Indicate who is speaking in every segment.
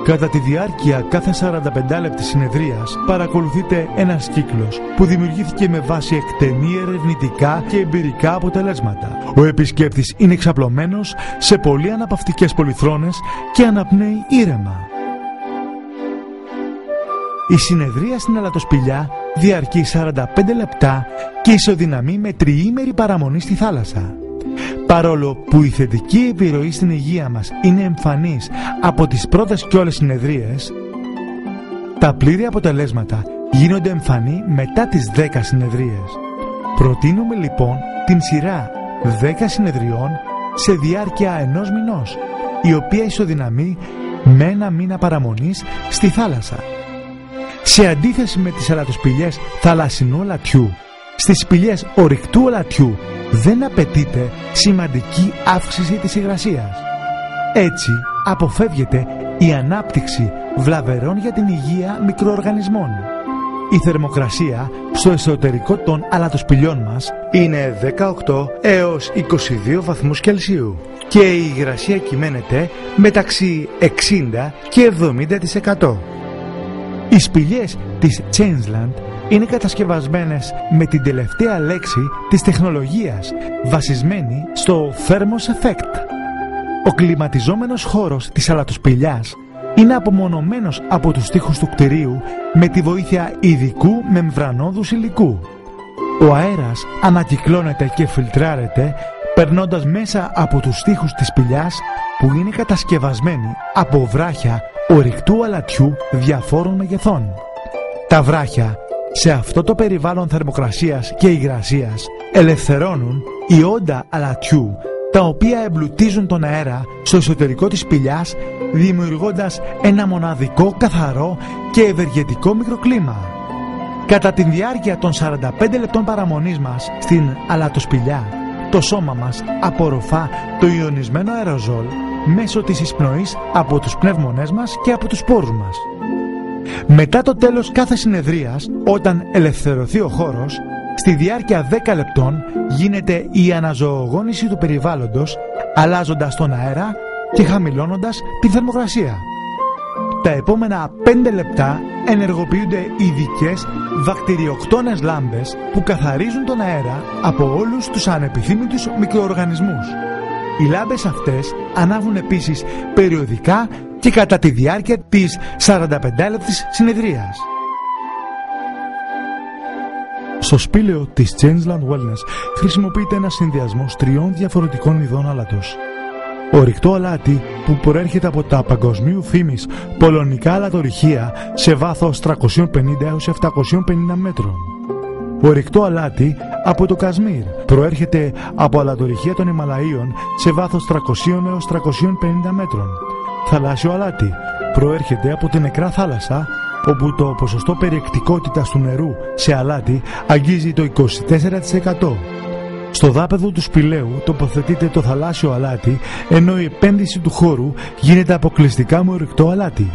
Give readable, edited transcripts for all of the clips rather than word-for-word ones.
Speaker 1: Κατά τη διάρκεια κάθε 45 λεπτή συνεδρίας παρακολουθείται ένας κύκλος που δημιουργήθηκε με βάση εκτενή ερευνητικά και εμπειρικά αποτελέσματα. Ο επισκέπτης είναι εξαπλωμένος σε πολύ αναπαυτικές πολυθρόνες και αναπνέει ήρεμα. Η συνεδρία στην αλατοσπηλιά διαρκεί 45 λεπτά και ισοδυναμεί με τριήμερη παραμονή στη θάλασσα. Παρόλο που η θετική επιρροή στην υγεία μας είναι εμφανής από τις πρώτες και όλες συνεδρίες, τα πλήρη αποτελέσματα γίνονται εμφανή μετά τις 10 συνεδρίες. Προτείνουμε λοιπόν την σειρά 10 συνεδριών σε διάρκεια 1 μηνός, η οποία ισοδυναμεί με 1 μήνα παραμονής στη θάλασσα. Σε αντίθεση με τις αλατοσπηλιές θαλασσινού αλατιού, στις σπηλιές ορυκτού αλατιού δεν απαιτείται σημαντική αύξηση της υγρασίας. Έτσι αποφεύγεται η ανάπτυξη βλαβερών για την υγεία μικροοργανισμών. Η θερμοκρασία στο εσωτερικό των αλατοσπηλιών μας είναι 18 έως 22 βαθμούς Κελσίου και η υγρασία κυμαίνεται μεταξύ 60 και 70%. Οι σπηλιές της Changeland είναι κατασκευασμένες με την τελευταία λέξη της τεχνολογίας, βασισμένη στο Thermos Effect. Ο κλιματιζόμενος χώρος της αλατοσπηλιάς είναι απομονωμένος από τους τοίχους του κτηρίου με τη βοήθεια ειδικού μεμβρανώδους υλικού. Ο αέρας ανακυκλώνεται και φιλτράρεται περνώντας μέσα από τους τοίχους της σπηλιάς που είναι κατασκευασμένοι από βράχια ορυκτού αλατιού διαφόρων μεγεθών. Τα βράχια σε αυτό το περιβάλλον θερμοκρασίας και υγρασίας ελευθερώνουν ιόντα αλατιού, τα οποία εμπλουτίζουν τον αέρα στο εσωτερικό της σπηλιάς, δημιουργώντας ένα μοναδικό, καθαρό και ευεργετικό μικροκλίμα. Κατά τη διάρκεια των 45 λεπτών παραμονής μας στην αλατοσπηλιά, το σώμα μας απορροφά το ιονισμένο αεροζόλ μέσω της εισπνοής από τους πνεύμονές μας και από τους πόρους μας. Μετά το τέλος κάθε συνεδρίας, όταν ελευθερωθεί ο χώρος, στη διάρκεια 10 λεπτών γίνεται η αναζωογόνηση του περιβάλλοντος, αλλάζοντας τον αέρα και χαμηλώνοντας τη θερμοκρασία. Τα επόμενα 5 λεπτά ενεργοποιούνται ειδικές βακτηριοκτόνες λάμπες που καθαρίζουν τον αέρα από όλους τους ανεπιθύμητους μικροοργανισμούς. Οι λάμπες αυτές ανάβουν επίσης περιοδικά και κατά τη διάρκεια της 45 λεπτής συνεδρίας. Στο σπήλαιο της Changeland Wellness χρησιμοποιείται ένας συνδυασμός 3 διαφορετικών ειδών άλατος. Ορυκτό αλάτι που προέρχεται από τα παγκοσμίου φήμης πολωνικά αλατορυχεία σε βάθος 350 έως 750 μέτρων. Ορυκτό αλάτι από το Κασμίρ προέρχεται από αλατορυχεία των Ιμαλαίων σε βάθος 300 έως 350 μέτρων. Θαλάσσιο αλάτι προέρχεται από την νεκρά θάλασσα, όπου το ποσοστό περιεκτικότητας του νερού σε αλάτι αγγίζει το 24%. Στο δάπεδο του σπηλαίου τοποθετείται το θαλάσσιο αλάτι, ενώ η επένδυση του χώρου γίνεται αποκλειστικά με ορυκτό αλάτι.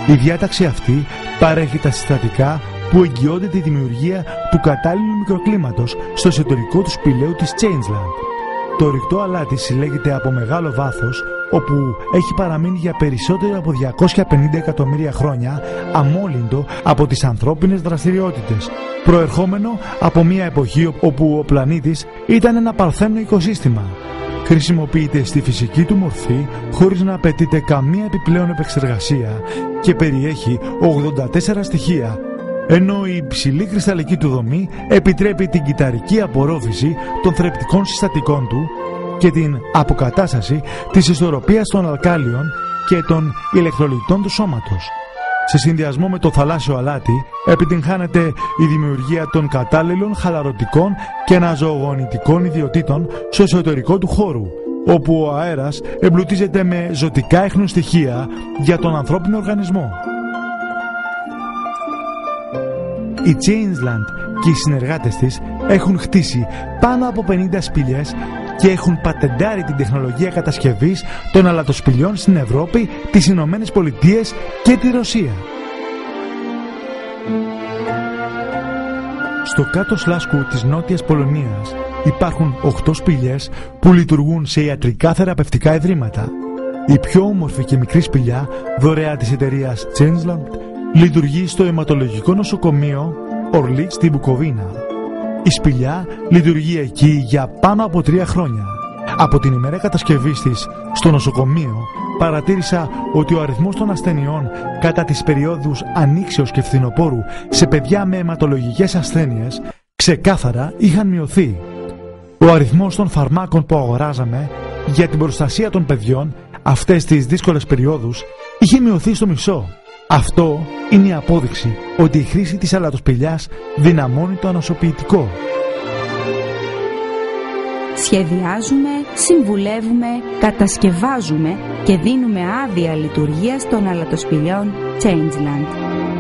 Speaker 1: Η διάταξη αυτή παρέχει τα συστατικά που εγγυώνται τη δημιουργία του κατάλληλου μικροκλίματος στο εσωτερικό του σπηλαίου της Changeland. Το ορυκτό αλάτι συλλέγεται από μεγάλο βάθος, όπου έχει παραμείνει για περισσότερο από 250 εκατομμύρια χρόνια αμόλυντο από τις ανθρώπινες δραστηριότητες, προερχόμενο από μια εποχή όπου ο πλανήτης ήταν ένα παρθένο οικοσύστημα. Χρησιμοποιείται στη φυσική του μορφή χωρίς να απαιτείται καμία επιπλέον επεξεργασία και περιέχει 84 στοιχεία, ενώ η υψηλή κρυσταλλική του δομή επιτρέπει την κυταρική απορρόφηση των θρεπτικών συστατικών του και την αποκατάσταση της ισορροπίας των αλκάλιων και των ηλεκτρολιτών του σώματος. Σε συνδυασμό με το θαλάσσιο αλάτι επιτυγχάνεται η δημιουργία των κατάλληλων χαλαρωτικών και αναζωογονητικών ιδιοτήτων στο εσωτερικό του χώρου, όπου ο αέρας εμπλουτίζεται με ζωτικά έχνου στοιχεία για τον ανθρώπινο οργανισμό. Η Changeland και οι συνεργάτες της έχουν χτίσει πάνω από 50 σπηλιές και έχουν πατεντάρει την τεχνολογία κατασκευής των αλατοσπηλιών στην Ευρώπη, τις Ηνωμένες Πολιτείες και τη Ρωσία. Στο κάτω Σλάσκου της Νότιας Πολωνίας υπάρχουν 8 σπηλιές που λειτουργούν σε ιατρικά θεραπευτικά ιδρύματα. Η πιο όμορφη και μικρή σπηλιά, δωρεά της εταιρείας Changeland, λειτουργεί στο αιματολογικό νοσοκομείο Ορλί στη Μπουκοβίνα. Η σπηλιά λειτουργεί εκεί για πάνω από 3 χρόνια. Από την ημέρα κατασκευής της στο νοσοκομείο παρατήρησα ότι ο αριθμός των ασθενειών κατά τις περιόδους ανοίξεως και φθινοπόρου σε παιδιά με αιματολογικές ασθένειες ξεκάθαρα είχαν μειωθεί. Ο αριθμός των φαρμάκων που αγοράζαμε για την προστασία των παιδιών αυτές τις δύσκολες περιόδους είχε μειωθεί στο μισό. Αυτό είναι η απόδειξη ότι η χρήση της αλατοσπηλιάς δυναμώνει το ανοσοποιητικό.
Speaker 2: Σχεδιάζουμε, συμβουλεύουμε, κατασκευάζουμε και δίνουμε άδεια λειτουργίας των αλατοσπηλιών Changeland.